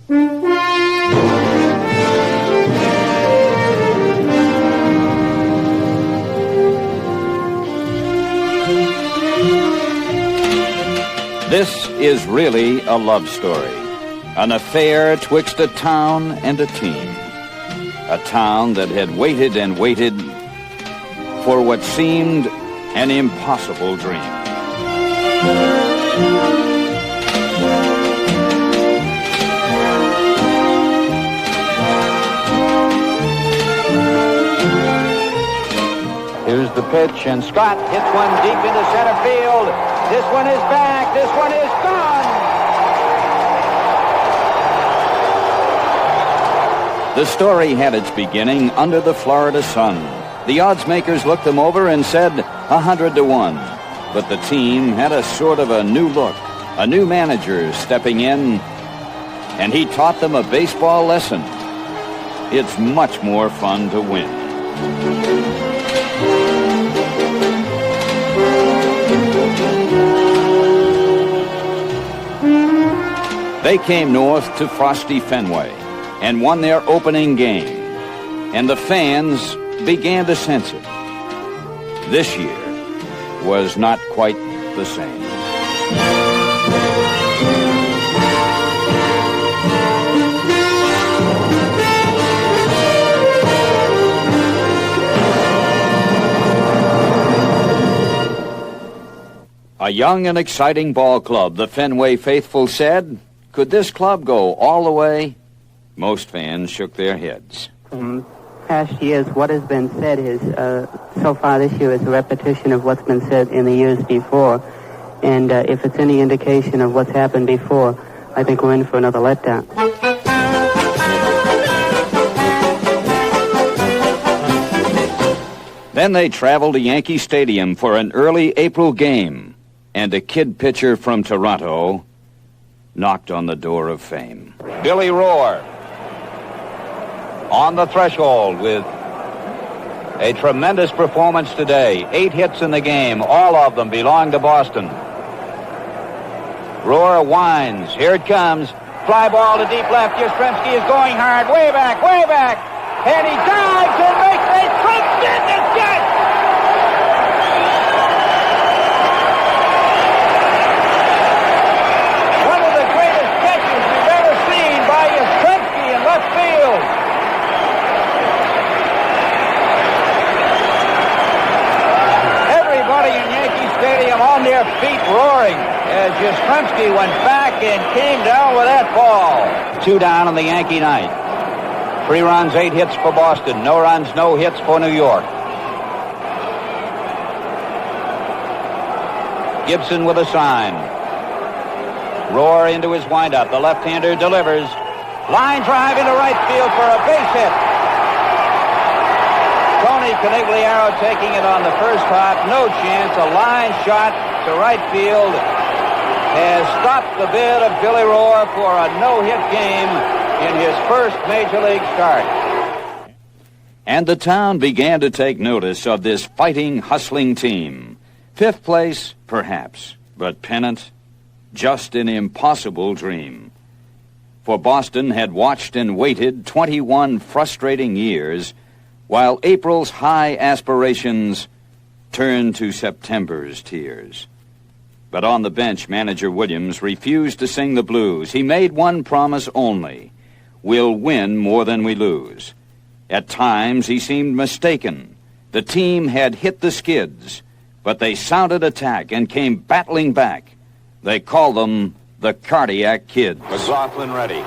This is really a love story, an affair twixt a town and a team. A town that had waited and waited for what seemed an impossible dream. Here's the pitch, and Scott hits one deep into center field. This one is back. This one is gone. The story had its beginning under the Florida sun. The odds makers looked them over and said 100-1. But the team had a sort of a new look, a new manager stepping in, and he taught them a baseball lesson. It's much more fun to win. They came north to frosty Fenway and won their opening game, and the fans began to sense it. This year was not quite the same. A young and exciting ball club, the Fenway faithful said. Could this club go all the way? Most fans shook their heads. Past years, what has been said is, so far this year, is a repetition of what's been said in the years before. And if it's any indication of what's happened before, I think we're in for another letdown. Then they traveled to Yankee Stadium for an early April game, and a kid pitcher from Toronto knocked on the door of fame. Billy Rohr on the threshold with a tremendous performance today. 8 hits in the game. All of them belong to Boston. Rohr winds. Here it comes. Fly ball to deep left. Yastrzemski is going hard. Way back, way back. And he dives and makes a tremendous catch. One of the greatest catches we've ever seen by Yastrzemski in left field. Everybody in Yankee Stadium on their feet roaring as Yastrzemski went back and came down with that ball. 2 down in the Yankee ninth. 3 runs, 8 hits for Boston. No runs, no hits for New York. Gibson with a sign. Rohr into his windup. The left-hander delivers. Line drive into right field for a base hit. Tony Connelly taking it on the first hop. No chance. A line shot to right field has stopped the bid of Billy Rohr for a no-hit game in his first Major League start. And the town began to take notice of this fighting, hustling team. 5th place, perhaps, but pennant, just an impossible dream. For Boston had watched and waited 21 frustrating years, while April's high aspirations turned to September's tears. But on the bench, manager Williams refused to sing the blues. He made one promise only: we'll win more than we lose. At times, he seemed mistaken. The team had hit the skids, but they sounded attack and came battling back. They called them the Cardiac Kids. McLaughlin ready.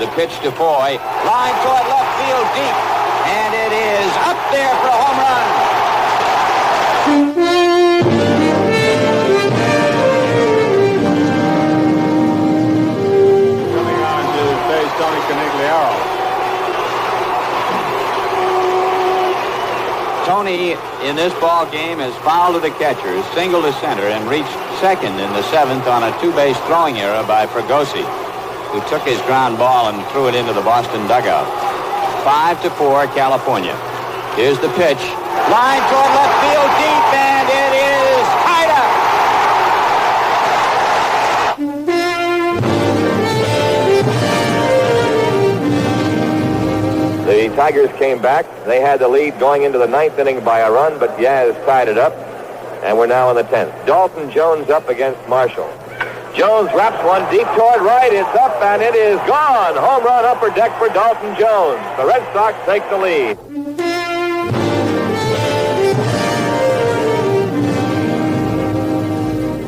The pitch to Foy. Line toward left field deep. And it is up there for a home run. Coming on to face Tony Connelly. Tony, in this ball game, has fouled to the catcher, singled to center, and reached second in the 7th on a 2-base throwing error by Fregosi, who took his ground ball and threw it into the Boston dugout. 5-4, California. Here's the pitch. Line toward left field deep, and it is tied up. Tigers came back. They had the lead going into the 9th inning by a run, but Yaz tied it up, and we're now in the 10th. Dalton Jones up against Marshall. Jones wraps one deep toward right. It's up, and it is gone. Home run upper deck for Dalton Jones. The Red Sox take the lead.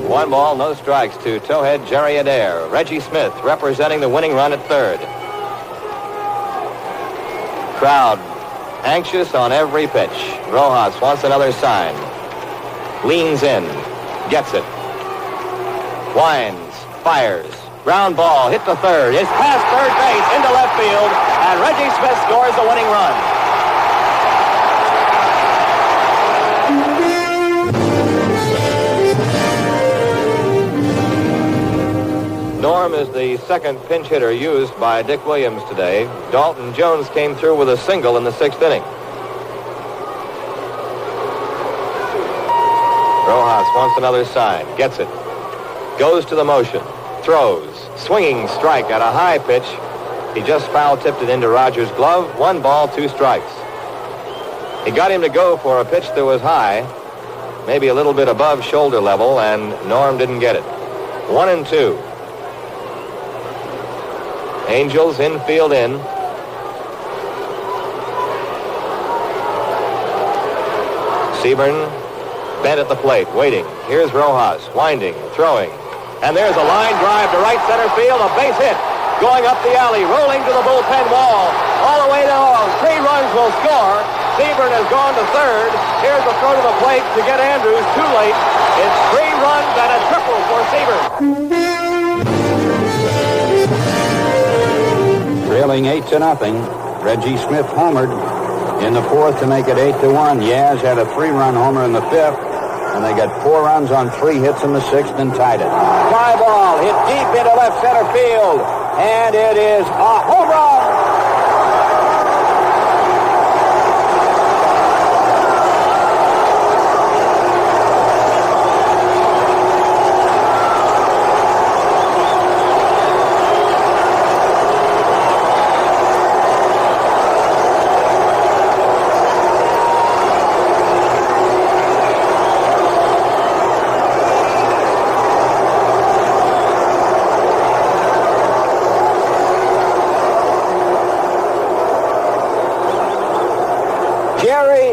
One ball, no strikes to towhead Jerry Adair. Reggie Smith representing the winning run at third. Crowd anxious on every pitch. Rojas wants another sign. Leans in. Gets it. Winds. Fires. Ground ball. Hit to third. It's past third base into left field. And Reggie Smith scores the winning run. Norm is the second pinch hitter used by Dick Williams today. Dalton Jones came through with a single in the 6th inning. Rojas wants another sign. Gets it. Goes to the motion. Throws. Swinging strike at a high pitch. He just foul-tipped it into Rogers' glove. 1 ball, 2 strikes. He got him to go for a pitch that was high, maybe a little bit above shoulder level, and Norm didn't get it. 1-2. Angels infield in. Seaburn bent at the plate, waiting. Here's Rojas, winding, throwing. And there's a line drive to right center field, a base hit. Going up the alley, rolling to the bullpen wall. All the way down. 3 runs will score. Seaburn has gone to third. Here's the throw to the plate to get Andrews. Too late. It's 3 runs and a triple for Seaburn. Trailing 8-0. Reggie Smith homered in the 4th to make it 8-1. Yaz had a 3-run homer in the 5th, and they got 4 runs on 3 hits in the 6th and tied it. Fly ball hit deep into left center field, and it is a home run.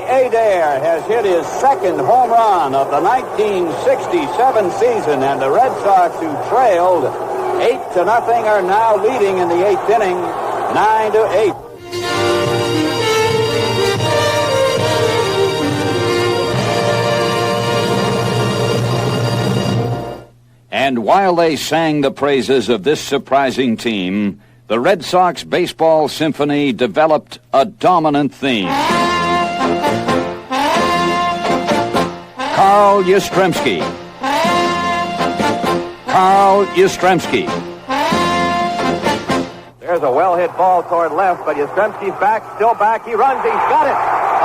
Adair has hit his 2nd home run of the 1967 season, and the Red Sox, who trailed 8-0, are now leading in the 8th inning, 9-8. And while they sang the praises of this surprising team, the Red Sox Baseball Symphony developed a dominant theme. Carl Yastrzemski. Carl Yastrzemski. There's a well-hit ball toward left, but Yastrzemski's back, still back. He runs, he's got it.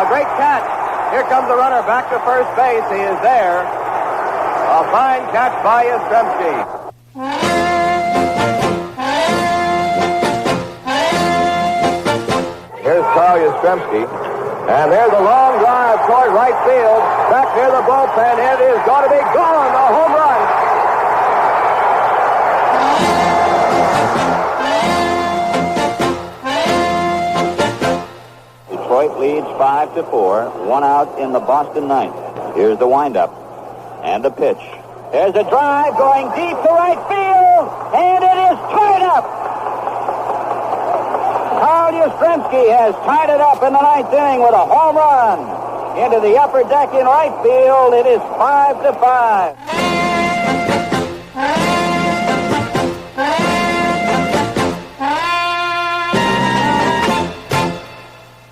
A great catch. Here comes the runner back to first base. He is there. A fine catch by Yastrzemski. Here's Carl Yastrzemski. And there's a long drive toward right field. Back near the bullpen. It is going to be gone. A home run. Detroit leads 5-4. 1 out in the Boston 9th. Here's the windup. And the pitch. There's a drive going deep to right field. And it is tied up. Carl Yastrzemski has tied it up in the 9th inning with a home run into the upper deck in right field. It is 5-5.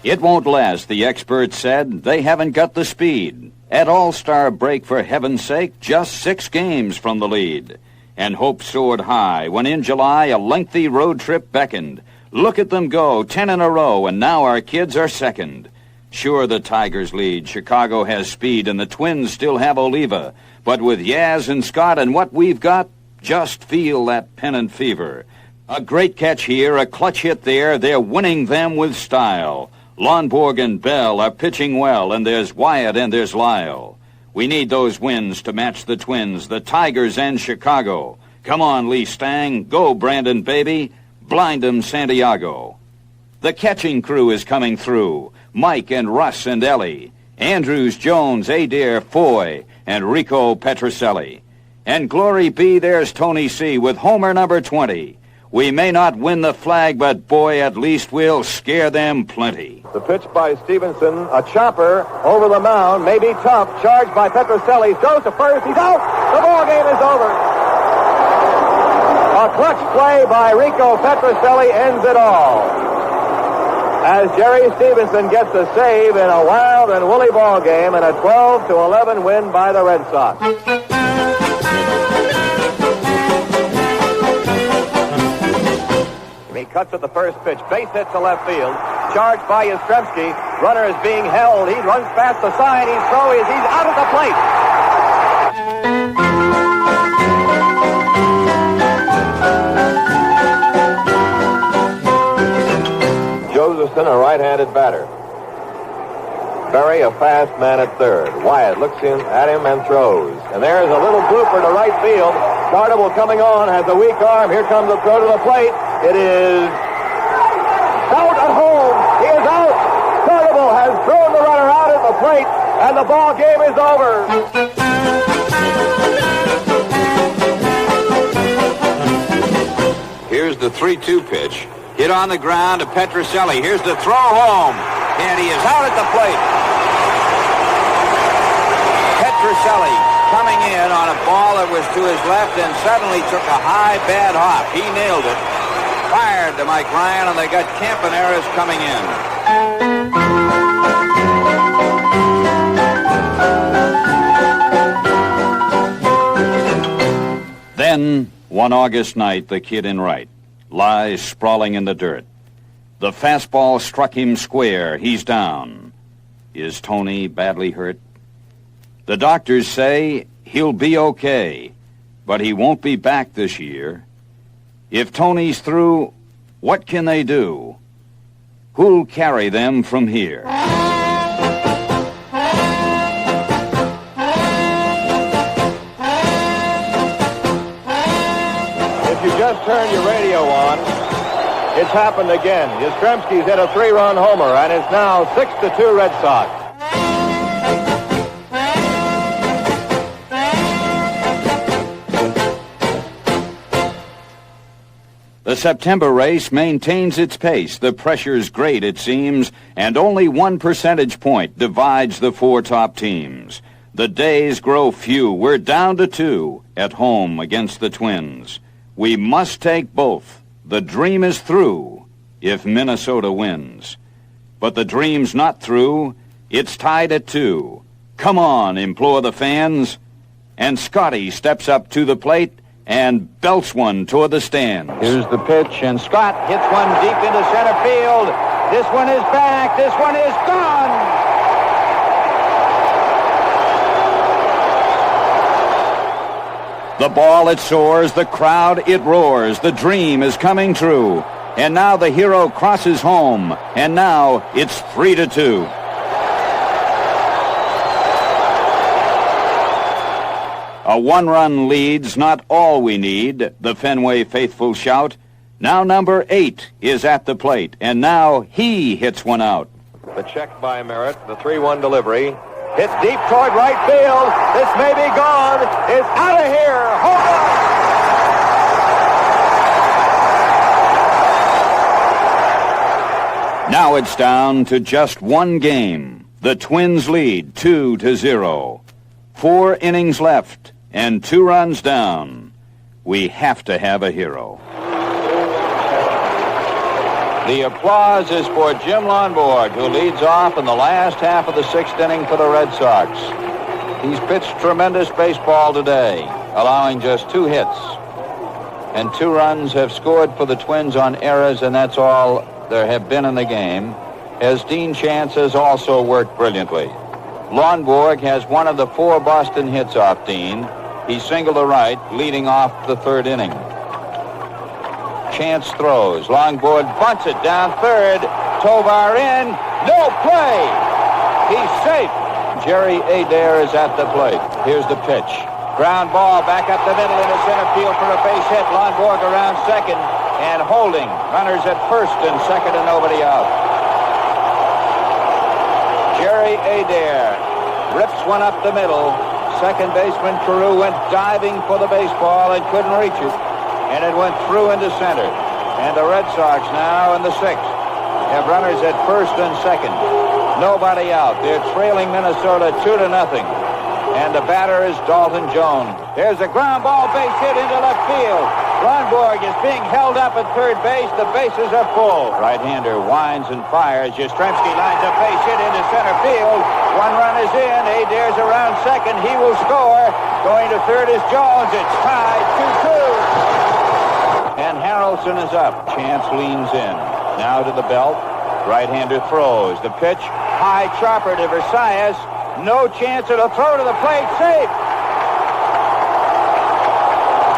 It won't last, the experts said. They haven't got the speed. At All-Star break, for heaven's sake, just 6 games from the lead. And hope soared high when in July a lengthy road trip beckoned. Look at them go, 10 in a row, and now our kids are second. Sure, the Tigers lead. Chicago has speed, and the Twins still have Oliva. But with Yaz and Scott and what we've got, just feel that pennant fever. A great catch here, a clutch hit there. They're winning them with style. Lonborg and Bell are pitching well, and there's Wyatt and there's Lyle. We need those wins to match the Twins, the Tigers, and Chicago. Come on, Lee Stang. Go, Brandon, baby. Blind 'em, Santiago. The catching crew is coming through. Mike and Russ and Ellie. Andrews, Jones, Adair, Foy, and Rico Petrocelli. And glory be, there's Tony C. with homer number 20. We may not win the flag, but boy, at least we'll scare them plenty. The pitch by Stevenson, a chopper over the mound, may be tough, charged by Petrocelli, throws to first, he's out, the ball game is over. A clutch play by Rico Petrocelli ends it all. As Jerry Stevenson gets a save in a wild and woolly ball game and a 12-11 win by the Red Sox. He cuts at the first pitch, base hit to left field, charged by Yastrzemski. Runner is being held. He runs past the sign. He's out at the plate. Josephson, a right-handed batter. Berry, a fast man at third. Wyatt looks in at him and throws. And there's a little blooper to right field. Carlo coming on, has a weak arm. Here comes the throw to the plate. It is out at home. He is out. Carlo has thrown the runner out at the plate, and the ball game is over. Here's the 3-2 pitch. Hit on the ground to Petrocelli. Here's the throw home, and he is out at the plate. Petrocelli coming in on a ball that was to his left and suddenly took a high, bad hop. He nailed it. Fired to Mike Ryan, and they got Campaneris coming in. Then, one August night, the kid in right lies sprawling in the dirt. The fastball struck him square. He's down. Is Tony badly hurt? The doctors say he'll be okay, but he won't be back this year. If Tony's through, what can they do? Who'll carry them from here? If you just turned your radio on, it's happened again. Yastrzemski's hit a 3-run homer, and it's now 6-2 Red Sox. The September race maintains its pace. The pressure's great, it seems, and only 1 percentage point divides the 4 top teams. The days grow few. We're down to 2 at home against the Twins. We must take both. The dream is through if Minnesota wins. But the dream's not through. It's tied at 2. Come on, implore the fans. And Scotty steps up to the plate and belts one toward the stands. Here's the pitch, and Scott hits one deep into center field. This one is back. This one is gone. The ball, it soars. The crowd, it roars. The dream is coming true. And now the hero crosses home. And now it's 3-2. A 1-run lead's not all we need, the Fenway faithful shout. Now number 8 is at the plate, and now he hits one out. The check by Merritt, the 3-1 delivery. Hit deep toward right field. This may be gone. It's out of here. Home run. Now it's down to just 1 game. The Twins lead 2-0. 4 innings left. And 2 runs down. We have to have a hero. The applause is for Jim Lonborg, who leads off in the last half of the 6th inning for the Red Sox. He's pitched tremendous baseball today, allowing just 2 hits. And 2 runs have scored for the Twins on errors, and that's all there have been in the game, as Dean Chance has also worked brilliantly. Lonborg has one of the 4 Boston hits off Dean. He singled to right, leading off the 3rd inning. Chance throws. Longboard bunts it down third. Tovar in. No play. He's safe. Jerry Adair is at the plate. Here's the pitch. Ground ball back up the middle into center field for a base hit. Longborg around second and holding. Runners at first and second and nobody out. Jerry Adair rips one up the middle. Second baseman Carew went diving for the baseball and couldn't reach it. And it went through into center. And the Red Sox now in the sixth have runners at first and second. Nobody out. They're trailing Minnesota 2-0. And the batter is Dalton Jones. There's a ground ball base hit into left field. Longborg is being held up at third base. The bases are full. Right-hander winds and fires. Yastrzemski lines a base hit into center field. One run is in. Adair's around second. He will score. Going to third is Jones. It's tied 2-2. And Harrelson is up. Chance leans in. Now to the belt. Right-hander throws. The pitch. High chopper to Versailles. No chance. It'll throw to the plate. Safe.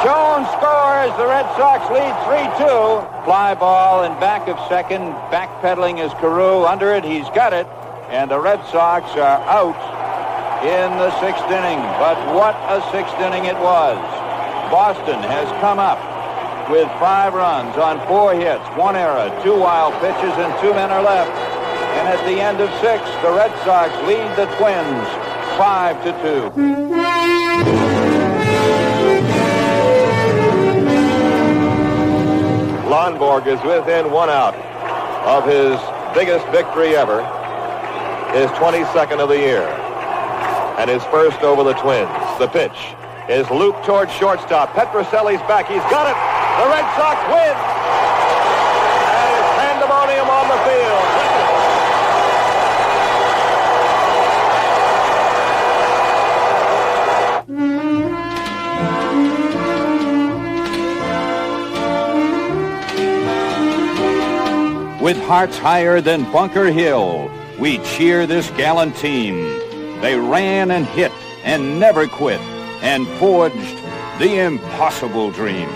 Jones scores. The Red Sox lead 3-2. Fly ball in back of second. Backpedaling is Carew. Under it. He's got it. And the Red Sox are out in the sixth inning. But what a sixth inning it was. Boston has come up with 5 runs on 4 hits, 1 error, 2 wild pitches, and 2 men are left. And at the end of 6, the Red Sox lead the Twins 5-2. Longborg is within 1 out of his biggest victory ever, his 22nd of the year, and his first over the Twins. The pitch is looped towards shortstop. Petrocelli's back. He's got it. The Red Sox win. And it's pandemonium on the field. With hearts higher than Bunker Hill, we cheer this gallant team. They ran and hit and never quit and forged the impossible dream.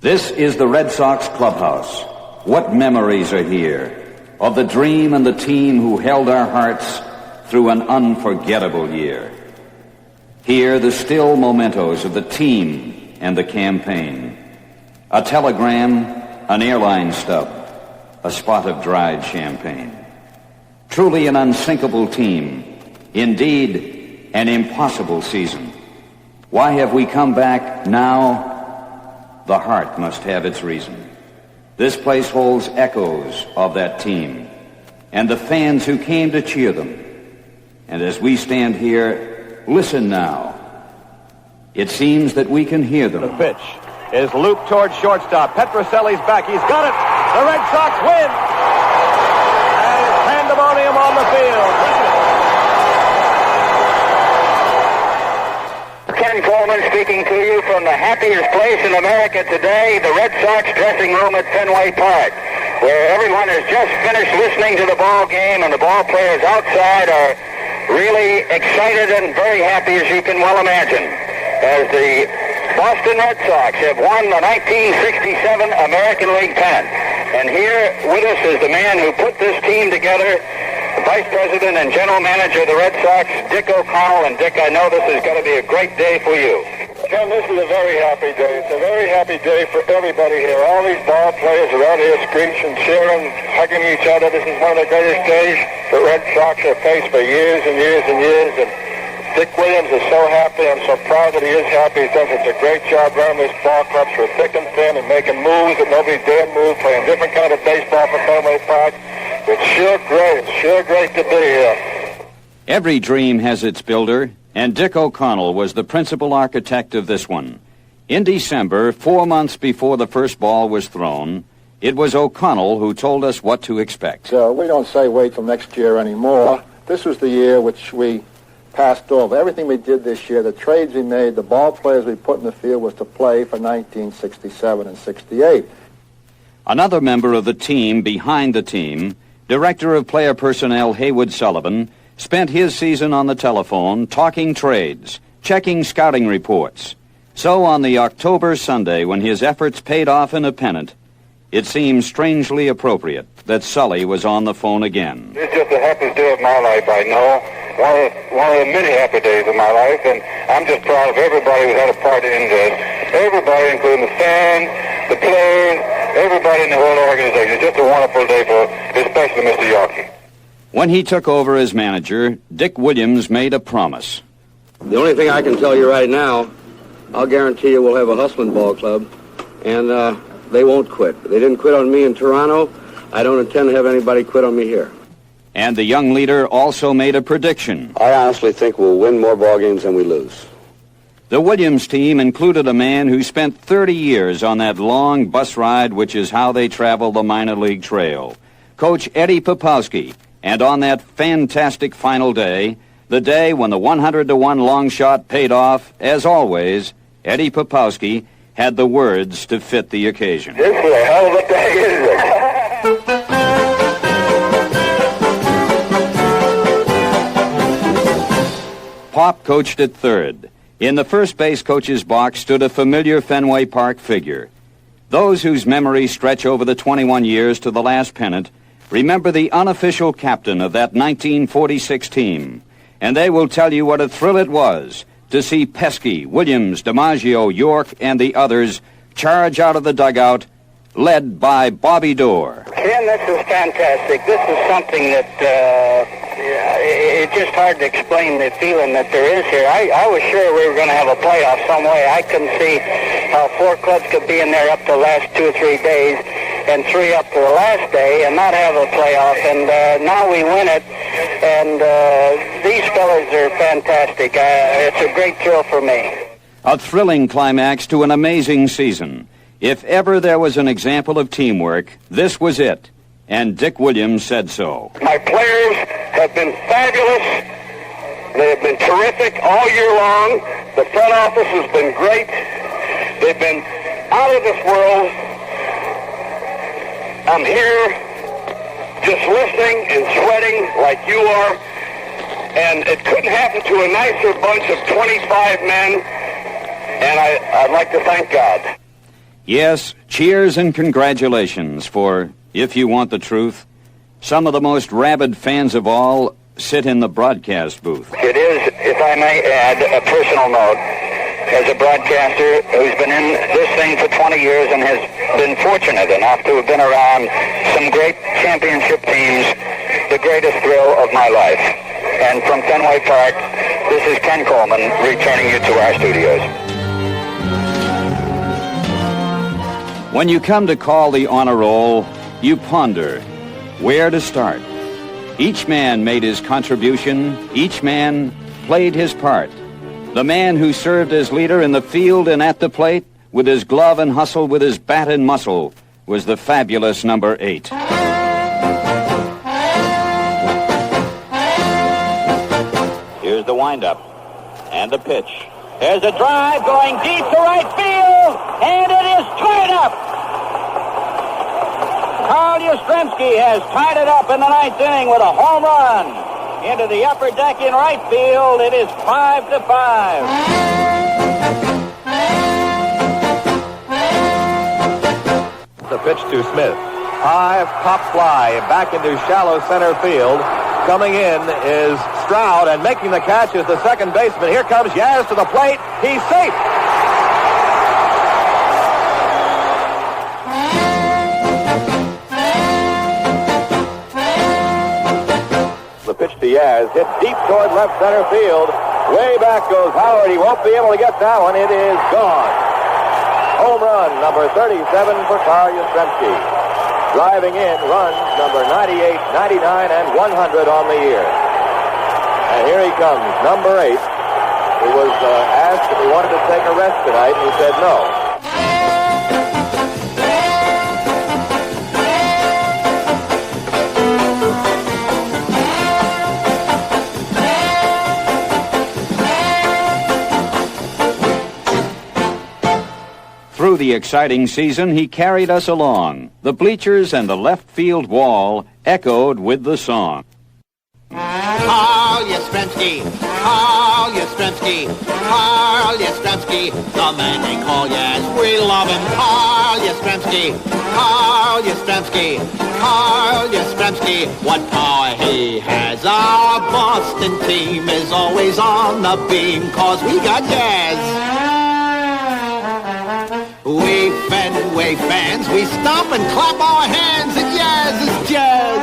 This is the Red Sox clubhouse. What memories are here of the dream and the team who held our hearts through an unforgettable year. Here, the still mementos of the team and the campaign. A telegram, an airline stub, a spot of dried champagne. Truly an unsinkable team. Indeed, an impossible season. Why have we come back now? The heart must have its reason. This place holds echoes of that team and the fans who came to cheer them. And as we stand here, listen now. It seems that we can hear them. The pitch is looped towards shortstop. Petrocelli's back. He's got it. The Red Sox win. And it's pandemonium on the field. Ken Coleman speaking to you from the happiest place in America today, the Red Sox dressing room at Fenway Park, where everyone has just finished listening to the ball game and the ball players outside are really excited and very happy, as you can well imagine, as the Boston Red Sox have won the 1967 American League pennant. And here with us is the man who put this team together, the Vice President and General Manager of the Red Sox, Dick O'Connell. And Dick, I know this is going to be a great day for you. Ken, this is a very happy day. It's a very happy day for everybody here. All these ball players are out here screeching, cheering, hugging each other. This is one of the greatest days the Red Sox have faced for years and years and years. And Dick Williams is so happy. I'm so proud that he is happy. He does such a great job running this ball club through thick and thin and making moves that nobody dare move, playing different kind of baseball for Fenway Park. It's sure great. It's sure great to be here. Every dream has its builder, and Dick O'Connell was the principal architect of this one. In December, 4 months before the first ball was thrown, it was O'Connell who told us what to expect. So we don't say wait till next year anymore. This was the year which we passed over. Everything we did this year, the trades we made, the ball players we put in the field was to play for 1967 and 68. Another member of the team behind the team, Director of Player Personnel Haywood Sullivan, spent his season on the telephone talking trades, checking scouting reports. So on the October Sunday, when his efforts paid off in a pennant, it seemed strangely appropriate that Sully was on the phone again. It's just the happiest day of my life, I know. One of the many happy days of my life, and I'm just proud of everybody who had a part in this. Everybody, including the fans, the players, everybody in the whole organization. It's just a wonderful day for especially Mr. Yorkie. When he took over as manager, Dick Williams made a promise. The only thing I can tell you right now, I'll guarantee you we'll have a hustling ball club, and they won't quit. They didn't quit on me in Toronto. I don't intend to have anybody quit on me here. And the young leader also made a prediction. I honestly think we'll win more ball games than we lose. The Williams team included a man who spent 30 years on that long bus ride, which is how they travel the minor league trail. Coach Eddie Popowski. And on that fantastic final day, the day when the 100-to-1 long shot paid off, as always, Eddie Popowski had the words to fit the occasion. This is a hell of a day, isn't it? Pop coached at third. In the first base coach's box stood a familiar Fenway Park figure. Those whose memories stretch over the 21 years to the last pennant remember the unofficial captain of that 1946 team, and they will tell you what a thrill it was to see Pesky, Williams, DiMaggio, York, and the others charge out of the dugout, led by Bobby Doerr. Ken, this is fantastic. This is something that it's just hard to explain the feeling that there is here. I was sure we were going to have a playoff some way. I couldn't see how 4 clubs could be in there up to the last 2 or 3 days and 3 up to the last day and not have a playoff. And now we win it. And these fellas are fantastic. It's a great thrill for me. A thrilling climax to an amazing season. If ever there was an example of teamwork, this was it. And Dick Williams said so. My players have been fabulous. They have been terrific all year long. The front office has been great. They've been out of this world. I'm here just listening and sweating like you are. And it couldn't happen to a nicer bunch of 25 men. And I'd like to thank God. Yes, cheers and congratulations for, if you want the truth, some of the most rabid fans of all sit in the broadcast booth. It is, if I may add, a personal note. As a broadcaster who's been in this thing for 20 years and has been fortunate enough to have been around some great championship teams, the greatest thrill of my life. And from Fenway Park, this is Ken Coleman returning you to our studios. When you come to call the honor roll, you ponder where to start. Each man made his contribution. Each man played his part. The man who served as leader in the field and at the plate, with his glove and hustle, with his bat and muscle, was the fabulous number 8. Here's the windup and the pitch. There's a drive going deep to right field, and it is tied up. Carl Yastrzemski has tied it up in the 9th inning with a home run. Into the upper deck in right field, it is 5-5. The pitch to Smith. High pop fly back into shallow center field. Coming in is Stroud, and making the catch is the second baseman. Here comes Yaz to the plate. He's safe. The pitch to Yaz, hit deep toward left center field. Way back goes Howard. He won't be able to get that one. It is gone. Home run number 37 for Carl Yastrzemski. Driving in runs number 98, 99, and 100 on the year. And here he comes, number 8, who was asked if he wanted to take a rest tonight, and he said no. Through the exciting season, he carried us along. The bleachers and the left field wall echoed with the song. Carl Yastrzemski, Carl Yastrzemski, Carl Yastrzemski, the man they call Yaz, we love him. Carl Yastrzemski, Carl Yastrzemski, Carl Yastrzemski, what power he has. Our Boston team is always on the beam, 'cause we got Yaz. We Fenway fans, we stomp and clap our hands, and Yaz is Jazz.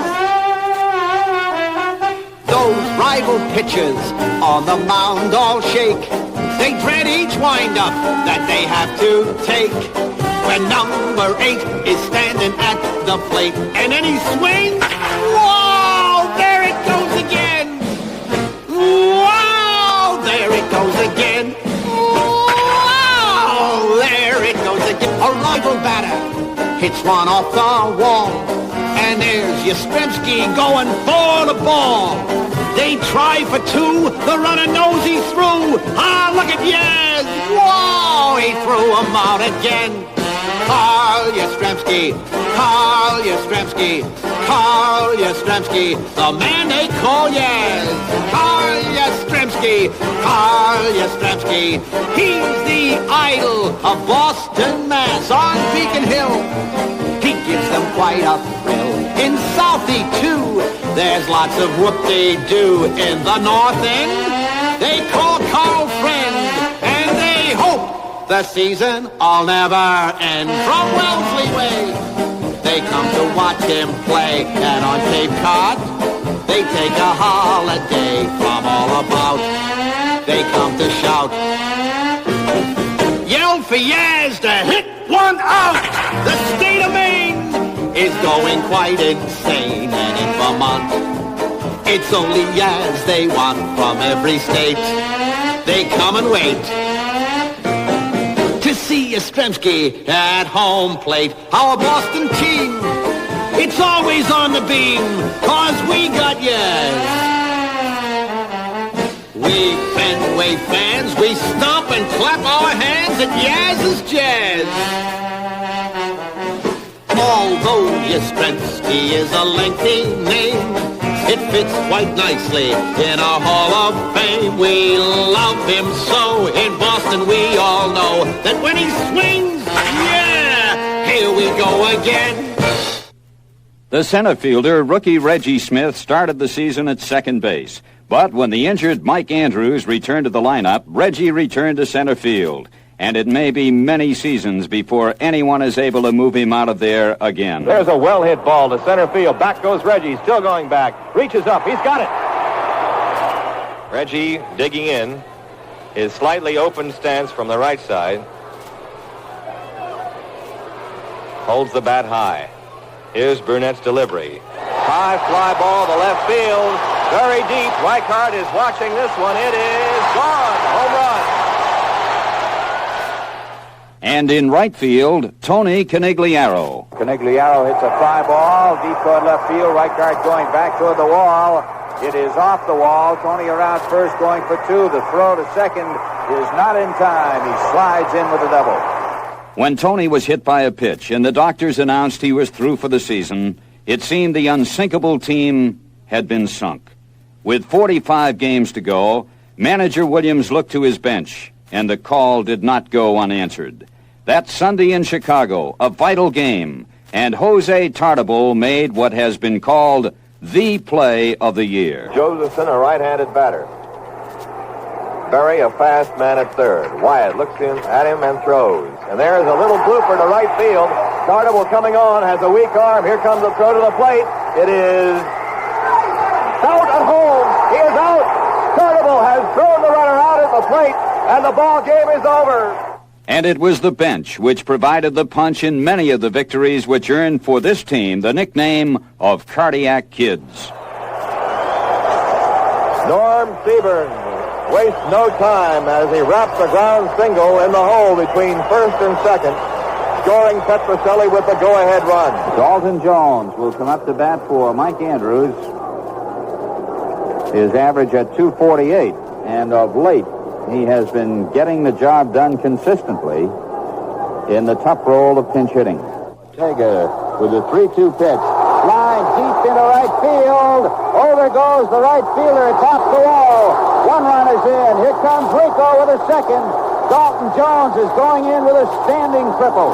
Those rival pitchers on the mound all shake. They dread each windup that they have to take. When number 8 is standing at the plate, and then he swings. Whoa! There it goes again. Whoa! There it goes again. Whoa! There it goes again. A rival batter hits one off the wall. And there's Yastrzemski going for the ball. They try for 2. The runner knows he's through. Ah, look at Yaz. Whoa, he threw him out again. Carl Yastrzemski, Carl Yastrzemski, Carl Yastrzemski, the man they call Yaz. Carl Yastrzemski, Carl Yastrzemski, he's the idol of Boston, Mass. On Beacon Hill. He gives them quite a thrill. In Southie, too, there's lots of whoop-de-doo. In the North End, they call Carl friend, and they hope the season will never end. From Wellesley Way, they come to watch him play, and on Cape Cod, they take a holiday from all about. They come to shout, yell for Yaz to hit one out. The state of Maine is going quite insane, and in Vermont, it's only Yaz they want from every state. They come and wait to see Yastrzemski at home plate. Our Boston team, it's always on the beam, 'cause we got Yaz. We Fenway fans, we stomp and clap our hands at Yaz's Jazz. Although Yastrzemski is a lengthy name, it fits quite nicely in our Hall of Fame. We love him so. In Boston we all know that when he swings, yeah, here we go again. The center fielder, rookie Reggie Smith, started the season at second base. But when the injured Mike Andrews returned to the lineup, Reggie returned to center field. And it may be many seasons before anyone is able to move him out of there again. There's a well-hit ball to center field. Back goes Reggie, still going back. Reaches up, he's got it. Reggie digging in. His slightly open stance from the right side. Holds the bat high. Here's Burnett's delivery. High fly ball to left field. Very deep. Reichard is watching this one. It is gone. Home run. And in right field, Tony Conigliaro. Conigliaro hits a fly ball, deep toward left field. Reichard going back toward the wall. It is off the wall. Tony around first, going for 2. The throw to second is not in time. He slides in with a double. When Tony was hit by a pitch and the doctors announced he was through for the season, it seemed the unsinkable team had been sunk. With 45 games to go, manager Williams looked to his bench, and the call did not go unanswered. That Sunday in Chicago, a vital game, and Jose Tartabull made what has been called the play of the year. Josephson, a right-handed batter. Berry, a fast man at third. Wyatt looks at him and throws. And there's a little blooper to right field. Tartabull coming on, has a weak arm. Here comes the throw to the plate. It is out at home. He is out. Tartabull has thrown the runner out at the plate, and the ball game is over. And it was the bench which provided the punch in many of the victories which earned for this team the nickname of Cardiac Kids. Norm Seaburn wastes no time as he wraps a ground single in the hole between first and second, scoring Petrocelli with the go-ahead run. Dalton Jones will come up to bat for Mike Andrews. His average at .248, and of late he has been getting the job done consistently. in the top role of pinch hitting. Ortega with a 3-2 pitch. Line deep into right field. Over goes the right fielder atop the wall. One run is in. Here comes Rico with a second. Dalton Jones is going in with a standing triple.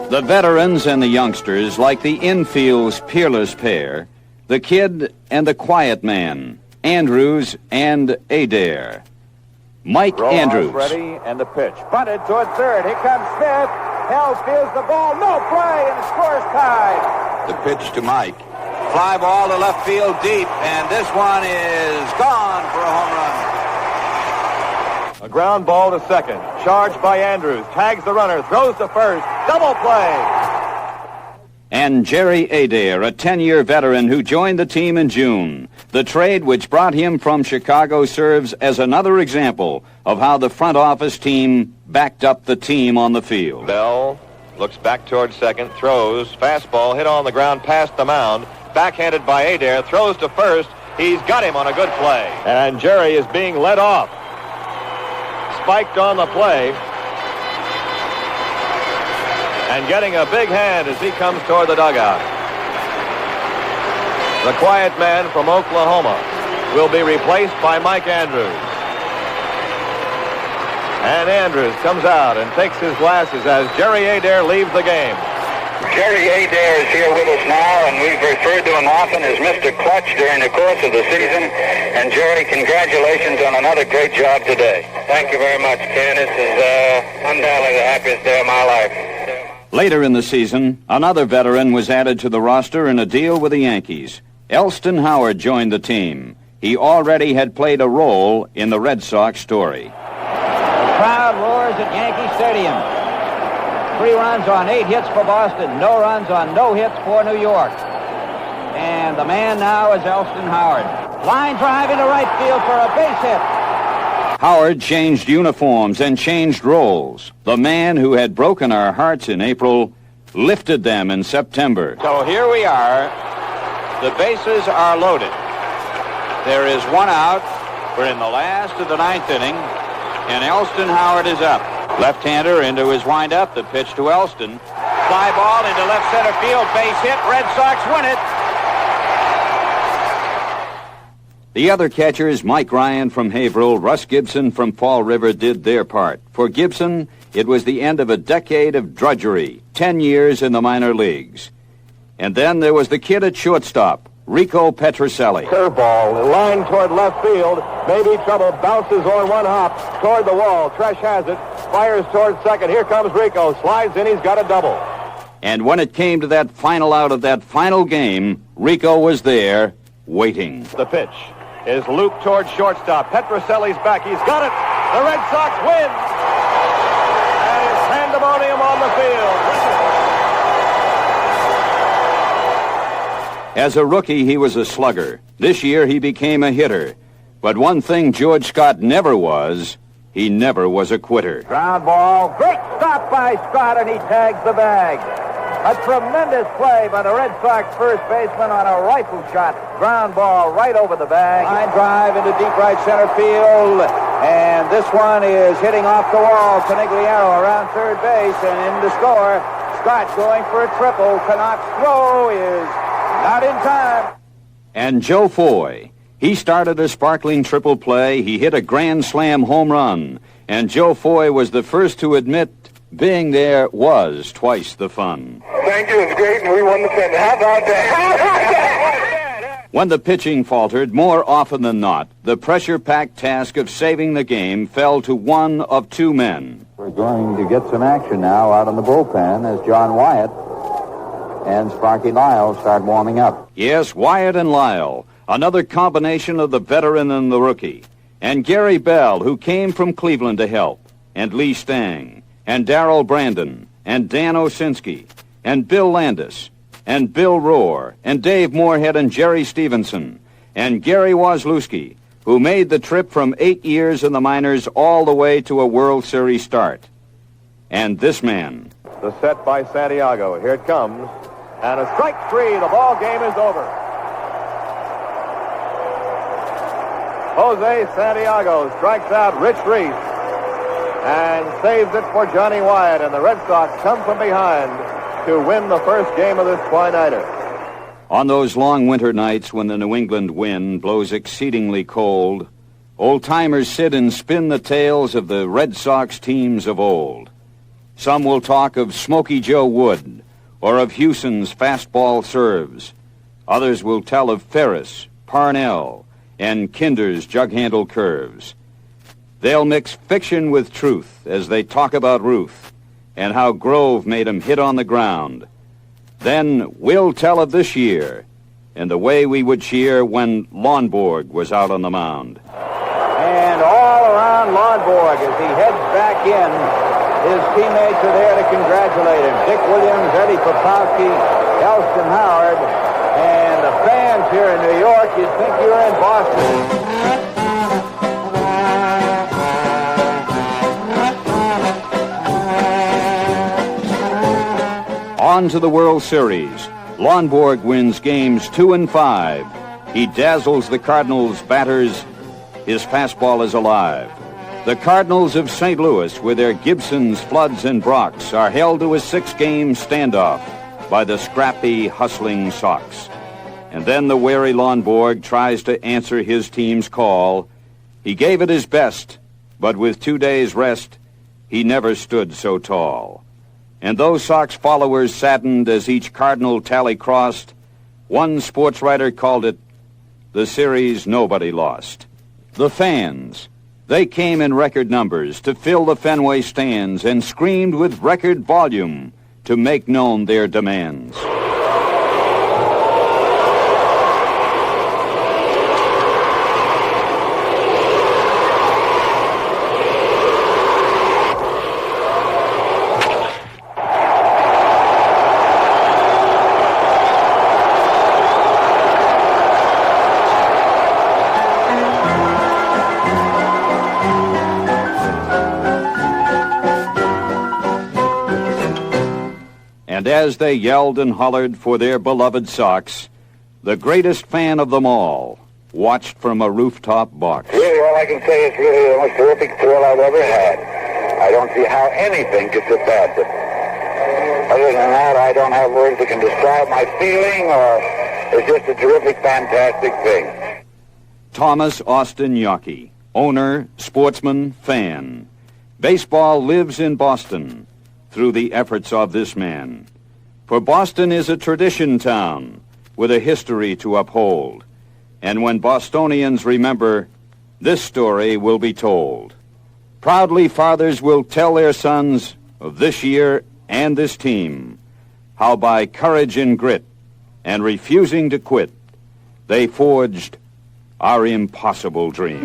The veterans and the youngsters, like the infield's peerless pair, the kid and the quiet man, Andrews and Adair. Mike Andrews. Ready, and the pitch. Bunted toward third. Here comes Smith. Held fields the ball. No play, and the score's tied. The pitch to Mike. Fly ball to left field deep, and this one is gone for a home run. A ground ball to second. Charged by Andrews. Tags the runner. Throws to first. Double play. And Jerry Adair, a 10-year veteran who joined the team in June. The trade which brought him from Chicago serves as another example of how the front office team backed up the team on the field. Bell looks back towards second. Throws. Fastball hit on the ground past the mound. Backhanded by Adair. Throws to first. He's got him on a good play. And Jerry is being led off. Spiked on the play. And getting a big hand as he comes toward the dugout. The quiet man from Oklahoma will be replaced by Mike Andrews. And Andrews comes out and takes his glasses as Jerry Adair leaves the game. Jerry Adair is here with us now, and we've referred to him often as Mr. Clutch during the course of the season. And Jerry, congratulations on another great job today. Thank you very much, Ken. This is undoubtedly the happiest day of my life. Later in the season, another veteran was added to the roster in a deal with the Yankees. Elston Howard joined the team. He already had played a role in the Red Sox story. The crowd roars at Yankee Stadium. 3 runs on 8 hits for Boston. No runs on no hits for New York. And the man now is Elston Howard. Line drive into right field for a base hit. Howard changed uniforms and changed roles. The man who had broken our hearts in April lifted them in September. So here we are. The bases are loaded. There is 1 out. We're in the last of the 9th inning, and Elston Howard is up. Left-hander into his windup. The pitch to Elston. Fly ball into left center field. Base hit. Red Sox win it. The other catchers, Mike Ryan from Haverhill, Russ Gibson from Fall River, did their part. For Gibson, it was the end of a decade of drudgery, 10 years in the minor leagues. And then there was the kid at shortstop, Rico Petrocelli. Curveball, line toward left field. Maybe trouble, bounces on 1 hop toward the wall. Tresh has it, fires toward second. Here comes Rico, slides in, he's got a double. And when it came to that final out of that final game, Rico was there, waiting. The pitch is looped toward shortstop. Petrocelli's back, he's got it. The Red Sox win. And it's pandemonium on the field. As a rookie, he was a slugger. This year, he became a hitter. But one thing George Scott never was, he never was a quitter. Ground ball. Great stop by Scott, and he tags the bag. A tremendous play by the Red Sox first baseman on a rifle shot. Ground ball right over the bag. Line drive into deep right center field. And this one is hitting off the wall. Conigliaro around third base, and in to score. Scott going for a triple. Canucks throw is not in time. And Joe Foy. He started a sparkling triple play. He hit a grand slam home run. And Joe Foy was the first to admit being there was twice the fun. Thank you, it was great, and we won the pennant. How about that? When the pitching faltered, more often than not, the pressure-packed task of saving the game fell to one of 2 men. We're going to get some action now out in the bullpen as John Wyatt and Sparky Lyle start warming up. Yes, Wyatt and Lyle, another combination of the veteran and the rookie. And Gary Bell, who came from Cleveland to help, and Lee Stang, and Darrell Brandon, and Dan Osinski, and Bill Landis, and Bill Rohr, and Dave Moorhead and Jerry Stevenson, and Gary Wozlewski, who made the trip from 8 years in the minors all the way to a World Series start. And this man. The set by Santiago. Here it comes. And a strike 3. The ball game is over. Jose Santiago strikes out Rich Reese and saves it for Johnny Wyatt, and the Red Sox come from behind to win the first game of this twilighter. On those long winter nights when the New England wind blows exceedingly cold, old-timers sit and spin the tales of the Red Sox teams of old. Some will talk of Smokey Joe Wood or of Hewson's fastball serves. Others will tell of Ferris, Parnell, and Kinder's jug-handle curves. They'll mix fiction with truth as they talk about Ruth and how Grove made 'em hit on the ground. Then we'll tell of this year and the way we would cheer when Lonborg was out on the mound. And all around Lonborg as he heads back in, his teammates are there to congratulate him. Dick Williams, Eddie Popowski, Elston Howard, and the fans here in New York, you'd think you were in Boston. On to the World Series. Lonborg wins games 2 and 5. He dazzles the Cardinals' batters. His fastball is alive. The Cardinals of St. Louis, with their Gibsons, Floods, and Brocks, are held to a 6-game standoff by the scrappy, hustling Sox. And then the wary Lonborg tries to answer his team's call. He gave it his best, but with 2 days' rest, he never stood so tall. And though Sox followers saddened as each Cardinal tally crossed, one sports writer called it the series nobody lost. The fans, they came in record numbers to fill the Fenway stands and screamed with record volume to make known their demands. And as they yelled and hollered for their beloved Sox, the greatest fan of them all watched from a rooftop box. Really, all I can say is really the most terrific thrill I've ever had. I don't see how anything could surpass it. Other than that, I don't have words that can describe my feeling, or it's just a terrific, fantastic thing. Thomas Austin Yockey, owner, sportsman, fan. Baseball lives in Boston through the efforts of this man. For Boston is a tradition town with a history to uphold. And when Bostonians remember, this story will be told. Proudly fathers will tell their sons of this year and this team, how by courage and grit and refusing to quit, they forged our impossible dream.